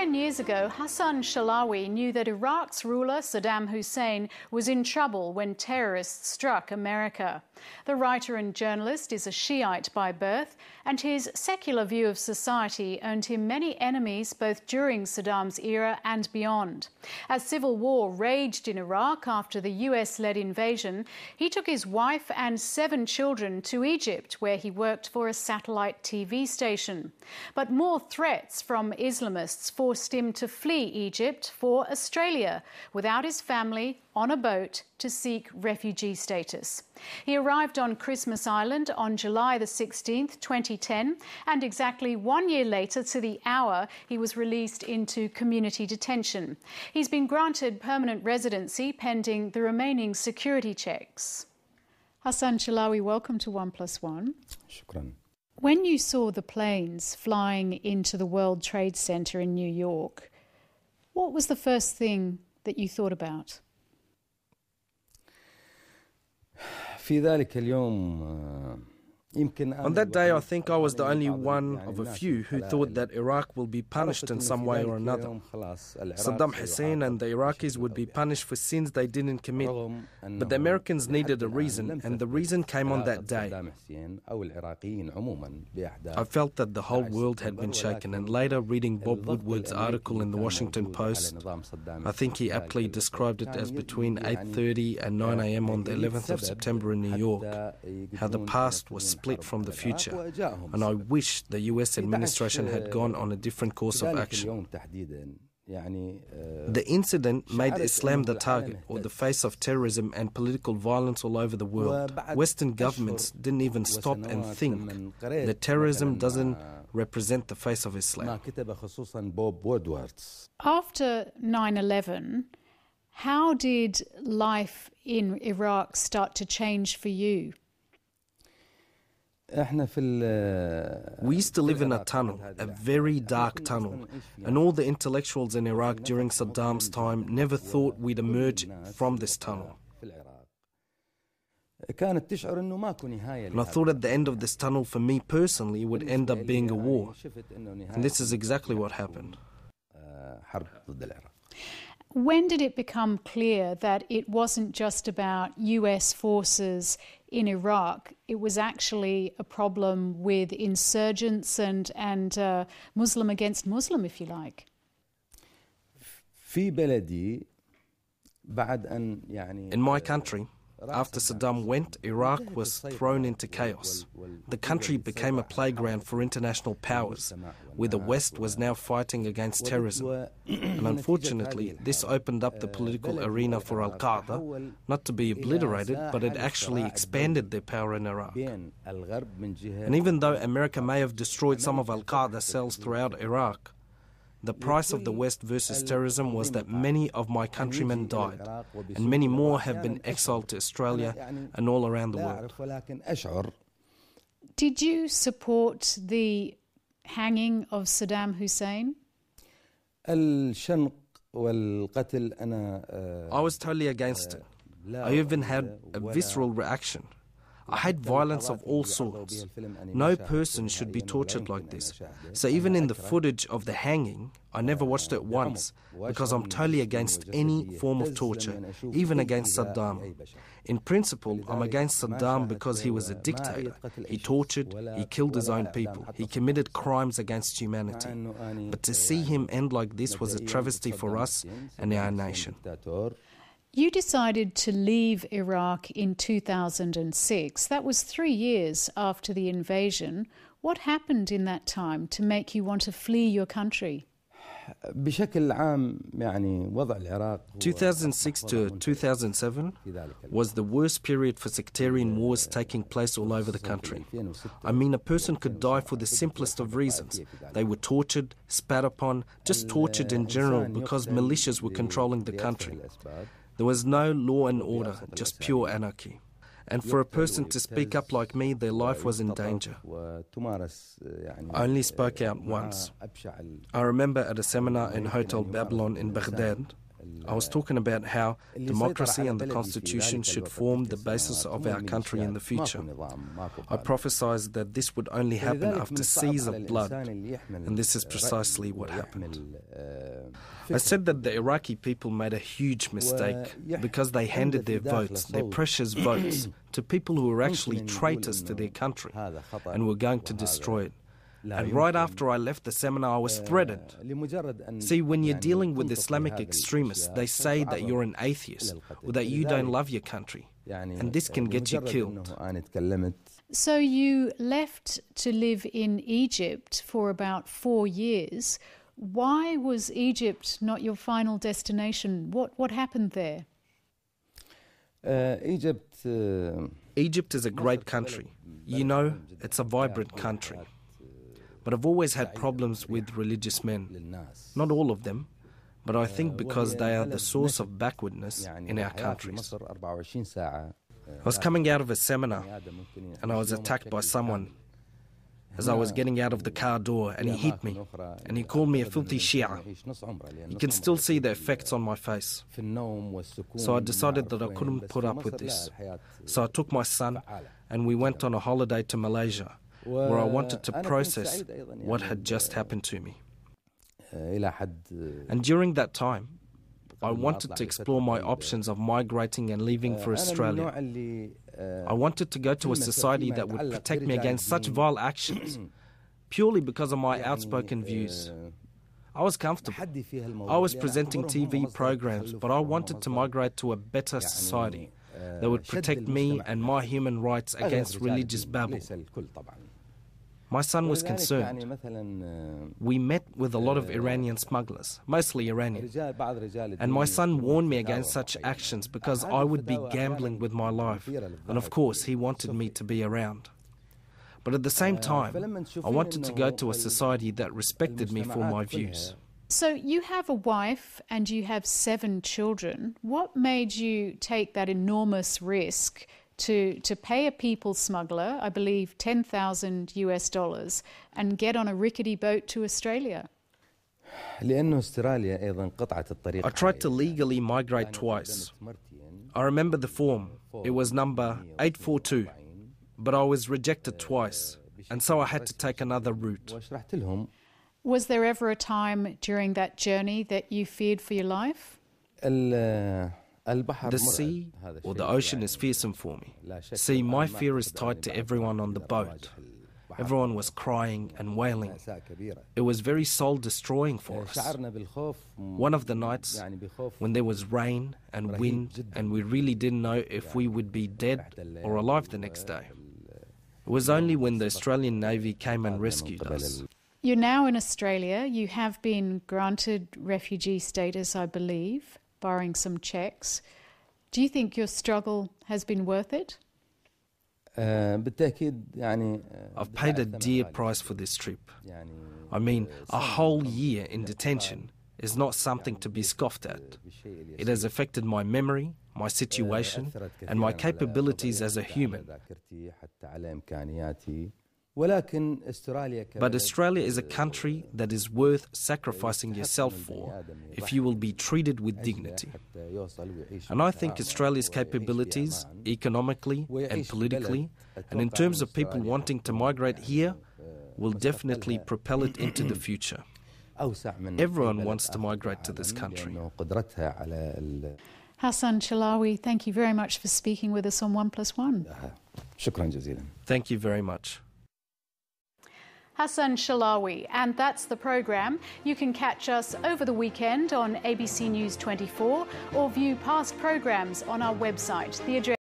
10 years ago, Hassan Shalawi knew that Iraq's ruler, Saddam Hussein, was in trouble when terrorists struck America. The writer and journalist is a Shiite by birth, and his secular view of society earned him many enemies both during Saddam's era and beyond. As civil war raged in Iraq after the US-led invasion, he took his wife and 7 children to Egypt, where he worked for a satellite TV station. But more threats from Islamists forced him to flee Egypt for Australia, without his family, on a boat to seek refugee status. He arrived on Christmas Island on July the 16th, 2010, and exactly 1 year later to the hour, he was released into community detention. He's been granted permanent residency pending the remaining security checks. Hassan Shalawi, welcome to 1+1. Shukran. When you saw the planes flying into the World Trade Center in New York, what was the first thing that you thought about? On that day, I think I was the only one of a few who thought that Iraq will be punished in some way or another. Saddam Hussein and the Iraqis would be punished for sins they didn't commit, but the Americans needed a reason, and the reason came on that day. I felt that the whole world had been shaken, and later reading Bob Woodward's article in the Washington Post, I think he aptly described it as between 8:30 and 9 a.m. on the 11th of September in New York, how the past was split from the future, and I wish the US administration had gone on a different course of action. The incident made Islam the target or the face of terrorism and political violence all over the world. Western governments didn't even stop and think that terrorism doesn't represent the face of Islam. After 9/11, how did life in Iraq start to change for you? We used to live in a tunnel, a very dark tunnel, and all the intellectuals in Iraq during Saddam's time never thought we'd emerge from this tunnel. And I thought at the end of this tunnel, for me personally, would end up being a war. And this is exactly what happened. When did it become clear that it wasn't just about US forces in Iraq, it was actually a problem with insurgents and Muslim against Muslim, if you like? In my country, after Saddam went, Iraq was thrown into chaos. The country became a playground for international powers, where the West was now fighting against terrorism. And unfortunately, this opened up the political arena for Al-Qaeda, not to be obliterated, but it actually expanded their power in Iraq. And even though America may have destroyed some of Al-Qaeda cells throughout Iraq, the price of the West versus terrorism was that many of my countrymen died, and many more have been exiled to Australia and all around the world. Did you support the hanging of Saddam Hussein? I was totally against it. I even had a visceral reaction. I hate violence of all sorts. No person should be tortured like this. So even in the footage of the hanging, I never watched it once because I'm totally against any form of torture, even against Saddam. In principle, I'm against Saddam because he was a dictator. He tortured, he killed his own people, he committed crimes against humanity. But to see him end like this was a travesty for us and our nation. You decided to leave Iraq in 2006. That was 3 years after the invasion. What happened in that time to make you want to flee your country? 2006 to 2007 was the worst period for sectarian wars taking place all over the country. I mean, a person could die for the simplest of reasons. They were tortured, spat upon, just tortured in general because militias were controlling the country. There was no law and order, just pure anarchy. And for a person to speak up like me, their life was in danger. I only spoke out once. I remember at a seminar in Hotel Babylon in Baghdad, I was talking about how democracy and the constitution should form the basis of our country in the future. I prophesied that this would only happen after seas of blood, and this is precisely what happened. I said that the Iraqi people made a huge mistake because they handed their votes, their precious votes, to people who were actually traitors to their country and were going to destroy it. And right after I left the seminar, I was threatened. See, when you're dealing with Islamic extremists, they say that you're an atheist or that you don't love your country, and this can get you killed. So you left to live in Egypt for about 4 years. Why was Egypt not your final destination? What happened there? Egypt is a great country. You know, it's a vibrant country. But I've always had problems with religious men. Not all of them, but I think because they are the source of backwardness in our countries. I was coming out of a seminar and I was attacked by someone as I was getting out of the car door, and he hit me and he called me a filthy Shia. You can still see the effects on my face. So I decided that I couldn't put up with this. So I took my son and we went on a holiday to Malaysia, where I wanted to process what had just happened to me. And during that time, I wanted to explore my options of migrating and leaving for Australia. I wanted to go to a society that would protect me against such vile actions, purely because of my outspoken views. I was comfortable. I was presenting TV programs, but I wanted to migrate to a better society that would protect me and my human rights against religious babble. My son was concerned. We met with a lot of Iranian smugglers, mostly Iranian. And my son warned me against such actions because I would be gambling with my life. And of course, he wanted me to be around. But at the same time, I wanted to go to a society that respected me for my views. So you have a wife and you have 7 children. What made you take that enormous risk to pay a people smuggler, I believe $10,000 and get on a rickety boat to Australia? I tried to legally migrate twice. I remember the form. It was number 842, but I was rejected twice, and so I had to take another route. Was there ever a time during that journey that you feared for your life? The sea or the ocean is fearsome for me. See, my fear is tied to everyone on the boat. Everyone was crying and wailing. It was very soul-destroying for us. One of the nights, when there was rain and wind, and we really didn't know if we would be dead or alive the next day. It was only when the Australian Navy came and rescued us. You're now in Australia. You have been granted refugee status, I believe, barring some checks. Do you think your struggle has been worth it? I've paid a dear price for this trip. I mean, a whole year in detention is not something to be scoffed at. It has affected my memory, my situation, and my capabilities as a human. But Australia is a country that is worth sacrificing yourself for if you will be treated with dignity. And I think Australia's capabilities, economically and politically, and in terms of people wanting to migrate here, will definitely propel it into the future. Everyone wants to migrate to this country. Hassan Chalawi, thank you very much for speaking with us on 1+1. Thank you very much. Hassan Chalawi, and that's the program. You can catch us over the weekend on ABC News 24 or view past programs on our website. The address